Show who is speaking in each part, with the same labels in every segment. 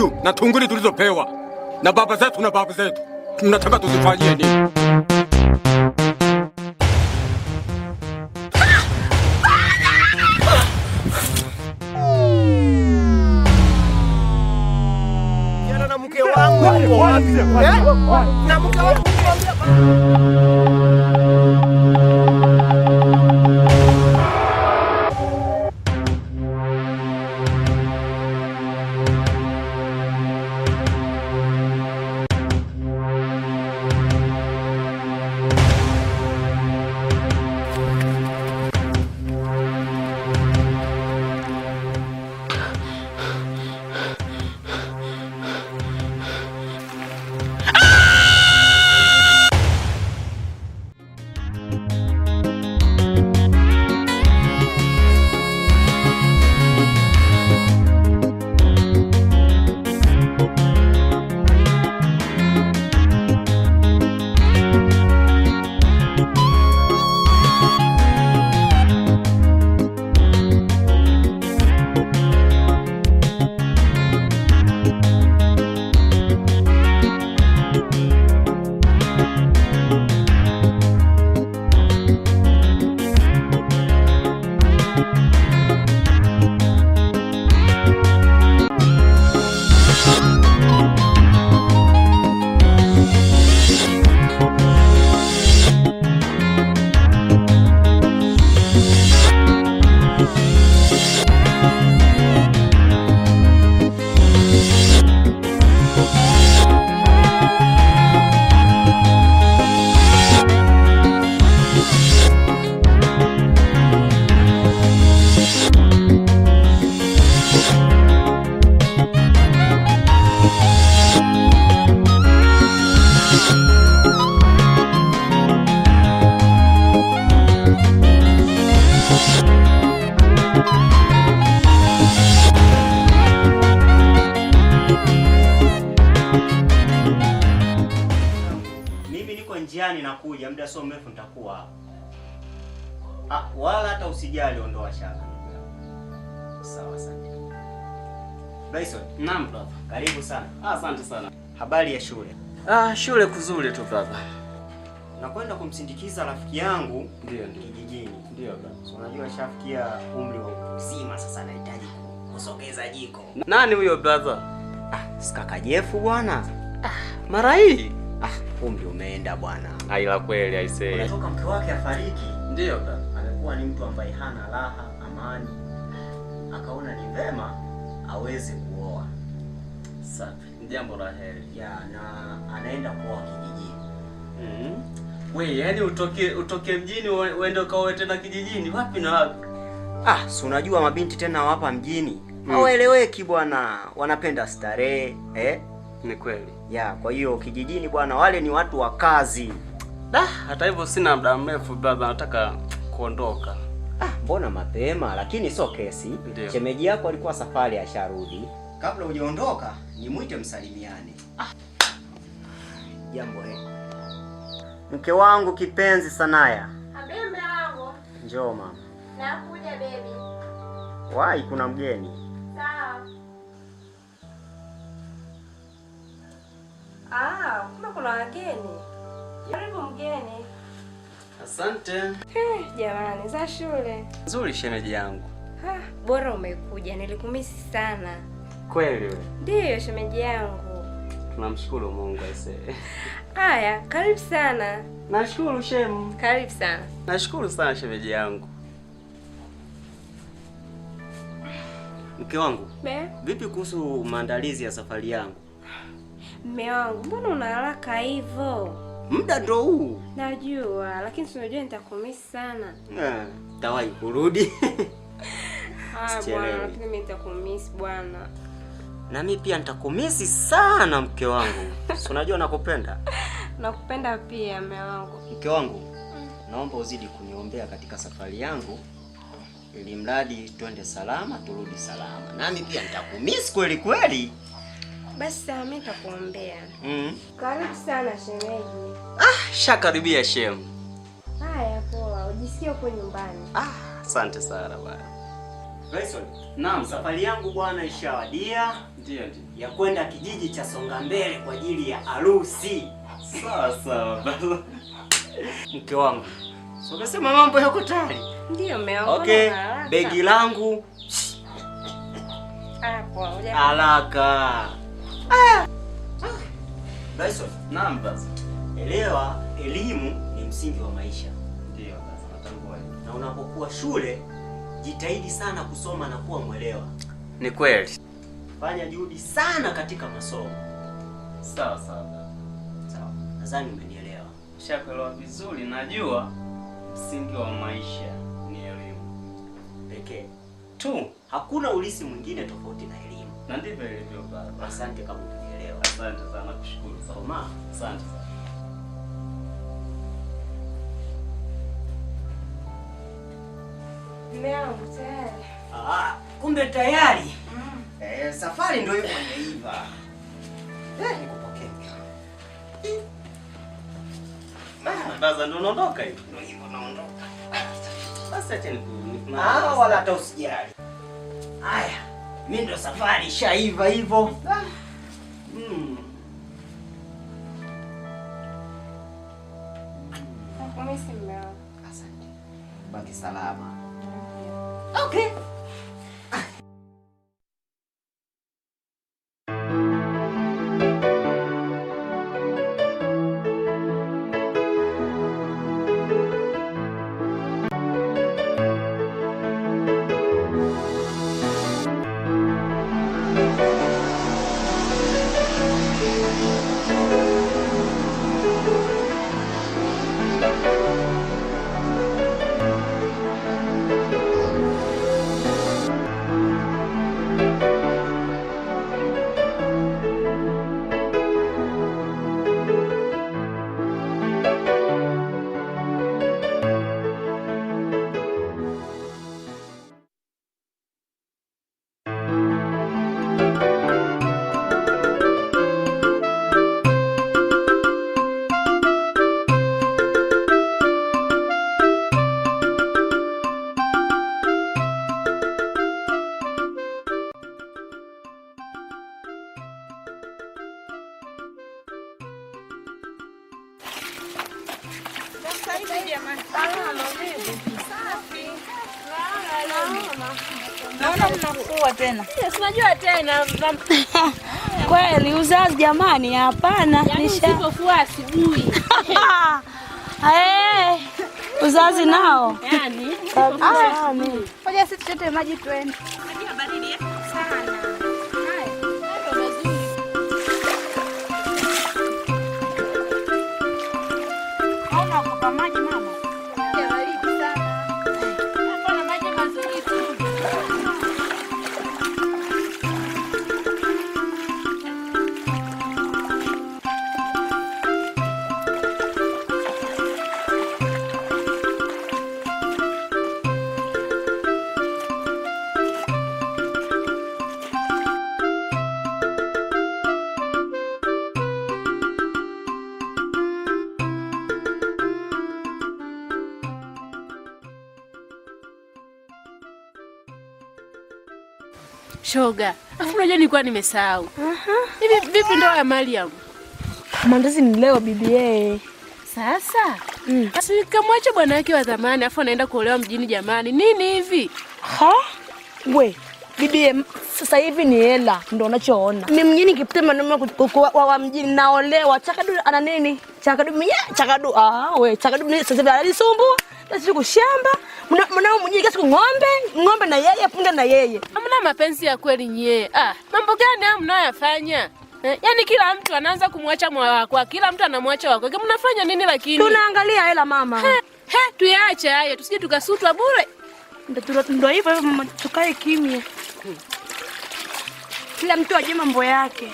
Speaker 1: ubuyu na tunguli tulizopewa na baba zetu na babu zetu, tunataka tuzifanyie nini?
Speaker 2: Yana na mke wangu na mke wangu njiani nakuja, muda sio mrefu nitakuwa hapa. Wala hata usijali, ondoa shaka. Sawa sana. Bryson.
Speaker 3: Naam brother.
Speaker 2: Karibu sana.
Speaker 3: Asante sana.
Speaker 2: Habari ya shule?
Speaker 3: Shule kuzuri tu brother.
Speaker 2: Nakwenda kumsindikiza rafiki yangu
Speaker 3: ndio
Speaker 2: kijijini.
Speaker 3: Ndio brother.
Speaker 2: So unajua shafikia umri wa uzima sasa, nahitaji kusogeza jiko.
Speaker 3: Nani huyo brother?
Speaker 2: Sikaka Jefu bwana.
Speaker 3: Mara hii
Speaker 2: umri umeenda bwana.
Speaker 3: Haila kweli aisee.
Speaker 2: Unatoka mke wake afariki.
Speaker 3: Ndio brother.
Speaker 2: Amekuwa ni mtu ambaye hana raha, amani. Akaona ni vema aweze kuoa.
Speaker 3: Safi. Jambo la heri.
Speaker 2: Ya, na anaenda kuoa kijijini.
Speaker 3: Wewe yani utoke mjini uende ukaoe tena kijijini, wapi na wapi?
Speaker 2: Si unajua mabinti tena hapa mjini. Hawaeleweki bwana. Wanapenda starehe,
Speaker 3: Ni kweli.
Speaker 2: Ya, kwa hiyo kijijini bwana, wale ni watu wa kazi.
Speaker 3: Hata hivyo sina muda mrefu brother, nataka kuondoka.
Speaker 2: Mbona mapema? Lakini sio kesi. Shemeji yako alikuwa safari, asharudi. Kabla hujaondoka, nimuite msalimiane. Jambo mke wangu kipenzi Sanaya.
Speaker 4: Mume wangu.
Speaker 2: Njoo mama.
Speaker 4: Nakuja baby.
Speaker 2: Wai, kuna mgeni.
Speaker 4: Sawa. Kumbe kuna wageni. Karibu mgeni.
Speaker 3: Asante.
Speaker 4: Jamani, za shule.
Speaker 3: Nzuri shemeji yangu.
Speaker 4: Bora umekuja, nilikumisi sana.
Speaker 3: Kweli wewe?
Speaker 4: Ndiyo shemeji yangu.
Speaker 3: Tunamshukuru Mungu aisee.
Speaker 4: Haya, karibu sana.
Speaker 3: Nashukuru shemu.
Speaker 4: Karibu sana.
Speaker 3: Nashukuru sana shemeji yangu.
Speaker 2: Mke wangu. Vipi kuhusu maandalizi ya safari yangu?
Speaker 4: Mume wangu, mbona una haraka hivyo?
Speaker 2: Muda ndo huu.
Speaker 4: Najua, lakini unajua nitakumisi sana.
Speaker 2: Tawahi kurudi.
Speaker 4: Bwana, lakini mimi nitakumisi bwana.
Speaker 2: Na mimi pia nitakumisi sana mke wangu. Si unajua nakupenda?
Speaker 4: Nakupenda pia mume wangu.
Speaker 2: Mke wangu, naomba uzidi kuniombea katika safari yangu, ili mradi twende salama turudi salama. Nami pia nitakumisi kweli kweli.
Speaker 4: Basi mimi nitakuombea. Karibu sana shemeji.
Speaker 3: Shakaribia shemu.
Speaker 4: Haya poa, ujisikie uko nyumbani.
Speaker 3: Asante sana bwana.
Speaker 2: Bryson,
Speaker 3: Naam,
Speaker 2: safari yangu bwana ishawadia.
Speaker 3: Ndio.
Speaker 2: Ya kwenda kijiji cha Songambele kwa ajili ya harusi.
Speaker 3: Sawa baba.
Speaker 2: Mke wangu. So umesema mambo yako tayari?
Speaker 4: Ndio mume wangu.
Speaker 2: Okay, begi langu
Speaker 4: hapo.
Speaker 2: Haraka. Bryson,
Speaker 3: Naam baba.
Speaker 2: elewa elimu ni msingi wa maisha.
Speaker 3: Ndio baba, natambua.
Speaker 2: Na unapokuwa shule, jitahidi sana kusoma na kuwa mwelewa.
Speaker 3: Ni kweli.
Speaker 2: Fanya juhudi sana katika masomo.
Speaker 3: Sawa baba.
Speaker 2: Sawa. Nadhani umenielewa.
Speaker 3: Nishakuelewa vizuri, najua msingi wa maisha ni elimu
Speaker 2: Pekee
Speaker 3: tu.
Speaker 2: Hakuna ulisi mwingine tofauti na elimu.
Speaker 3: Na ndivyo ilivyo baba.
Speaker 2: Asante kama umenielewa.
Speaker 3: Asante sana, kushukuru sana. Asante sana.
Speaker 4: Mume wangu tayari.
Speaker 2: Kumbe tayari. Safari ndio hivyo imeiva. Nikupokee.
Speaker 3: Baza ndo unaondoka hivi.
Speaker 2: Ndio hivyo naondoka.
Speaker 3: Basi acha
Speaker 2: Wala hata usijali. Haya, mimi ndo safari ishaiva hivyo.
Speaker 4: Nakumisi mume wangu.
Speaker 2: Asante. Baki salama. Okay.
Speaker 5: Naona mnakuwa tena.
Speaker 4: Unajua tena
Speaker 5: Kweli uzazi jamani, hapana.
Speaker 4: Nisipofua asubuhi.
Speaker 5: Uzazi nao.
Speaker 4: Yaani,
Speaker 5: Ngoja sisi tuchote maji twende.
Speaker 4: unajua baridi sana.
Speaker 5: Hauna kupa maji mama.
Speaker 6: Shoga, afu unajua nilikuwa nimesahau. Hivi vipi ndoa ya Mariam?
Speaker 5: Maandazi ni leo bibi.
Speaker 6: Sasa? Basi kamwacha bwana wake wa zamani afu anaenda kuolewa mjini jamani. Nini hivi?
Speaker 5: We, bibi sasa hivi ni hela ndio unachoona. Mimi mjini kipita maneno wa mjini naolewa. Chakadu ana nini? Chakadu Chakadu ni sasa alisumbua. Basi kushamba. Mnao mjini kesi ng'ombe na yeye punga na yeye.
Speaker 6: Hamna mapenzi ya kweli nyie. Mambo gani haya mnayofanya? Yaani kila mtu anaanza kumwacha moyo wako, kila mtu anamwacha wako. Mnafanya nini lakini?
Speaker 5: Tunaangalia hela mama.
Speaker 6: Tuyaache haya, tusije tukasutwa bure.
Speaker 5: Ndio hivyo mama, tukae kimya. Kila mtu ajue mambo yake.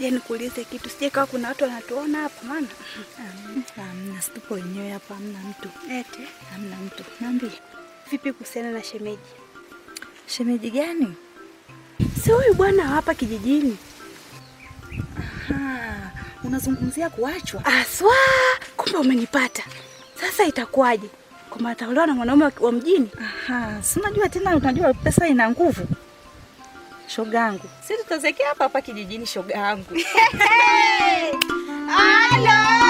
Speaker 7: Ngoja nikuulize kitu. Sije kama kuna watu wanatuona hapa maana.
Speaker 8: Hamna, situpo wenyewe hapa, hamna mtu.
Speaker 7: Eti,
Speaker 8: Hamna mtu. Niambie.
Speaker 7: vipi kuhusiana na shemeji?
Speaker 8: Shemeji gani?
Speaker 7: Si huyu bwana hapa kijijini.
Speaker 8: Aha, unazungumzia kuachwa?
Speaker 7: Aswa, kumbe umenipata. Sasa itakuwaje? Kwamba ataolewa na mwanaume wa mjini?
Speaker 8: Aha, si unajua tena, unajua pesa ina nguvu. Shogangu, si tutazekea hapa hapa kijijini shogangu.
Speaker 7: Halo!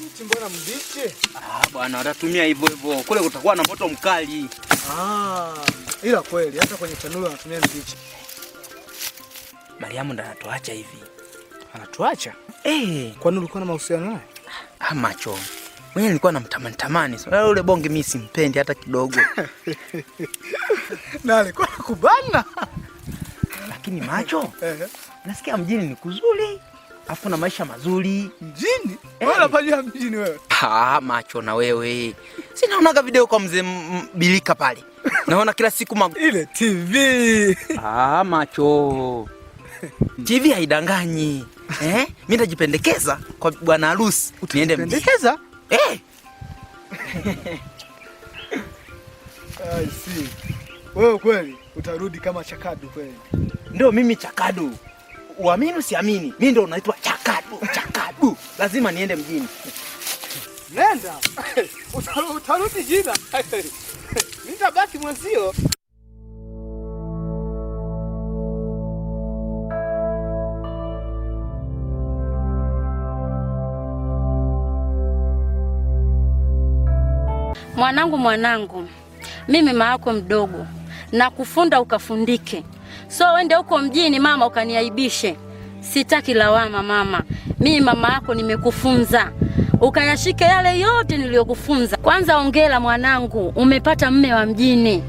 Speaker 9: Mti mbona mbichi?
Speaker 3: Bwana watatumia hivyo hivyo. Kule kutakuwa na moto mkali.
Speaker 9: Ila kweli hata kwenye tanuru wanatumia mbichi.
Speaker 3: Mariamu ndo anatuacha hivi.
Speaker 9: Anatuacha? Kwani ulikuwa na mahusiano naye?
Speaker 3: Macho. Mwenye nilikuwa namtamani. So yule bonge mimi simpendi hata kidogo.
Speaker 9: Na alikuwa kubana.
Speaker 3: Lakini Macho, nasikia mjini ni kuzuri. Afu na maisha mazuri.
Speaker 9: Mjini? Wala pajua mjini wewe.
Speaker 3: Macho na wewe. Sinaonaga video kwa mzee Bilika pale. Naona kila siku
Speaker 9: ile TV.
Speaker 3: Macho. TV haidanganyi. Mimi najipendekeza kwa bwana harusi. Niende
Speaker 9: pendekeza? I see. Wewe kweli utarudi kama Chakadu kweli?
Speaker 3: Ndio mimi Chakadu. Uamini usiamini, mimi ndio naitwa Chakadu. Lazima niende mjini.
Speaker 9: Nenda. Utarudi jina. Nitabaki mwenzio.
Speaker 5: Mwanangu, mimi mama yako mdogo na kufunda ukafundike. So wende huko mjini mama ukaniaibishe. Sitaki lawama mama. Mimi mama yako nimekufunza. Ukayashike yale yote niliyokufunza. Kwanza hongera mwanangu, umepata mume wa mjini,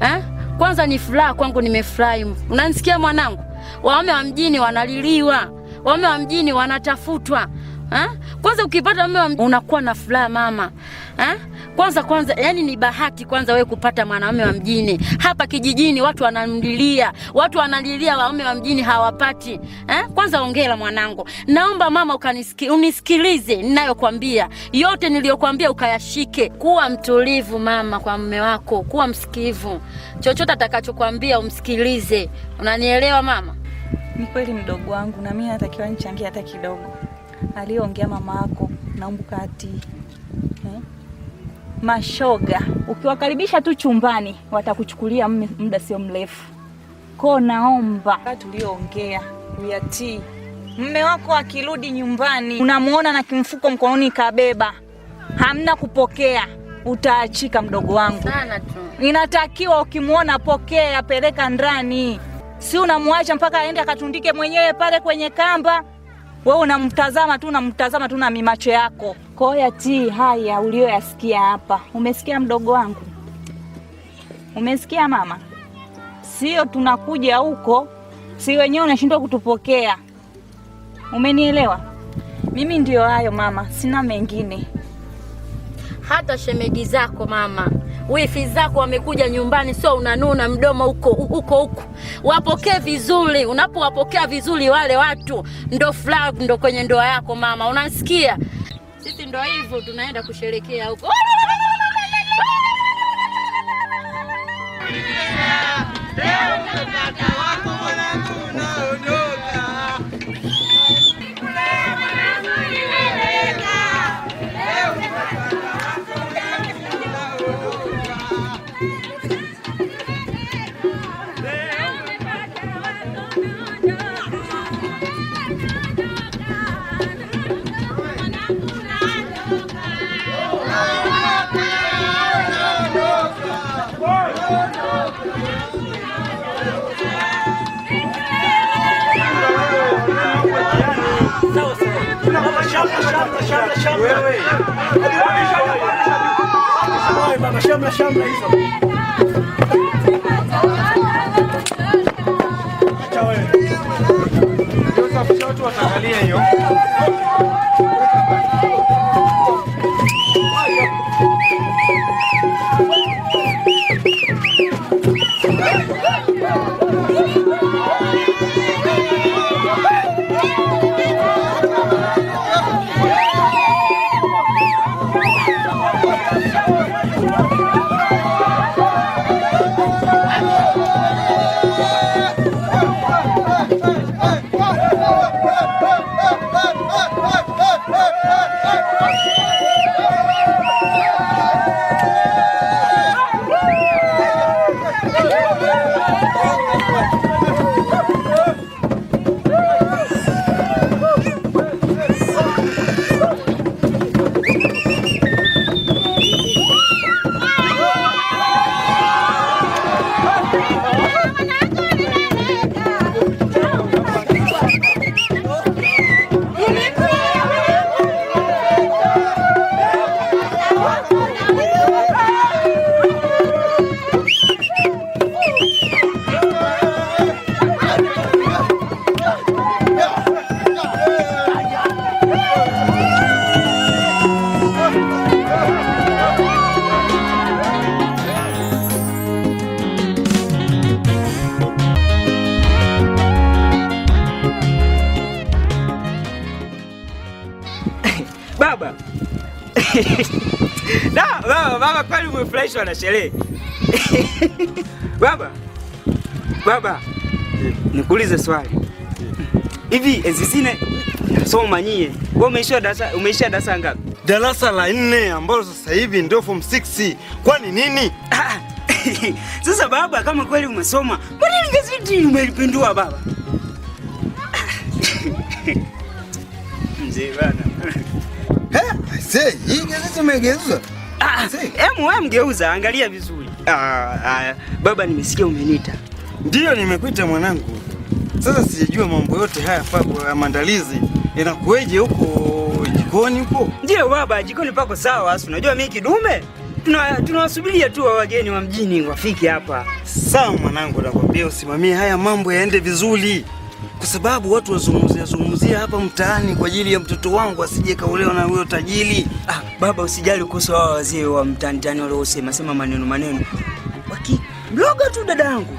Speaker 5: Kwanza ni furaha kwangu, nimefurahi. Unanisikia mwanangu? Waume wa mjini wanaliliwa. Waume wa mjini wanatafutwa. Kwanza ukipata mume wa mjini unakuwa na furaha mama. Kwanza yani ni bahati kwanza wewe kupata mwanaume wa mjini. Hapa kijijini watu wanamlilia. Watu wanalilia waume wa mjini hawapati. Kwanza hongera mwanangu. Naomba mama unisikilize ninayokuambia. Yote niliyokuambia ukayashike. Kuwa mtulivu mama kwa mume wako, kuwa msikivu. Chochote atakachokuambia umsikilize. Unanielewa mama?
Speaker 8: Ni kweli mdogo wangu, na mimi natakiwa nichangie hata kidogo. Aliongea mama yako naomba kati. Mashoga, ukiwakaribisha tu chumbani watakuchukulia muda sio mrefu. Kwa naomba tulioongea uyatii. Mume wako akirudi nyumbani unamuona na kimfuko mkononi kabeba. Hamna kupokea, utaachika mdogo wangu.
Speaker 5: Sana tu.
Speaker 8: Inatakiwa ukimuona pokea, peleka ndani. Si unamwacha mpaka aende akatundike mwenyewe pale kwenye kamba. Wewe unamtazama tu na mimacho yako. Kwa hiyo yatii haya ulioyasikia hapa. Umesikia mdogo wangu? Umesikia mama? Sio tunakuja huko, si wenyewe unashindwa kutupokea. Umenielewa? Mimi ndio hayo mama, sina mengine.
Speaker 5: Hata shemeji zako mama, wifi zako wamekuja nyumbani, sio unanuna mdomo huko. Wapokee vizuri. Unapowapokea vizuri wale watu, ndo furaha ndo kwenye ndoa yako mama. Unasikia? Sisi ndo hivyo tunaenda kusherekea huko.
Speaker 9: Shamba hizo.
Speaker 10: Baba. Baba kweli umefurahishwa na sherehe. Baba. Nikuulize swali. Hivi enzi zine nasoma nyie. Wewe umeishia darasa ngapi?
Speaker 11: Darasa la 4 ambalo sasa hivi ndio form 6. Kwani nini?
Speaker 10: Sasa baba, kama kweli umesoma, mbona gazeti umelipindua baba? Mzee bana.
Speaker 11: Hii gazeti umegeuza?
Speaker 10: Wewe mgeuza, angalia vizuri. Baba, nimesikia umeniita.
Speaker 11: Ndiyo nimekuita mwanangu. Sasa sijajua mambo yote haya ya maandalizi. Inakueje huko jikoni huko?
Speaker 10: Ndiyo baba, jikoni pako sawa. Unajua mimi kidume. Tunawasubiria tu wageni wa mjini wafike hapa.
Speaker 11: Sawa mwanangu, nakwambia usimamie haya mambo yaende vizuri. Kwa sababu watu wazungumzia hapa mtaani kwa ajili ya mtoto wangu asije kaolewa na huyo tajiri.
Speaker 10: Baba, usijali kuhusu hao wazee wa mtaani waliosema maneno. Bloga tu dadangu.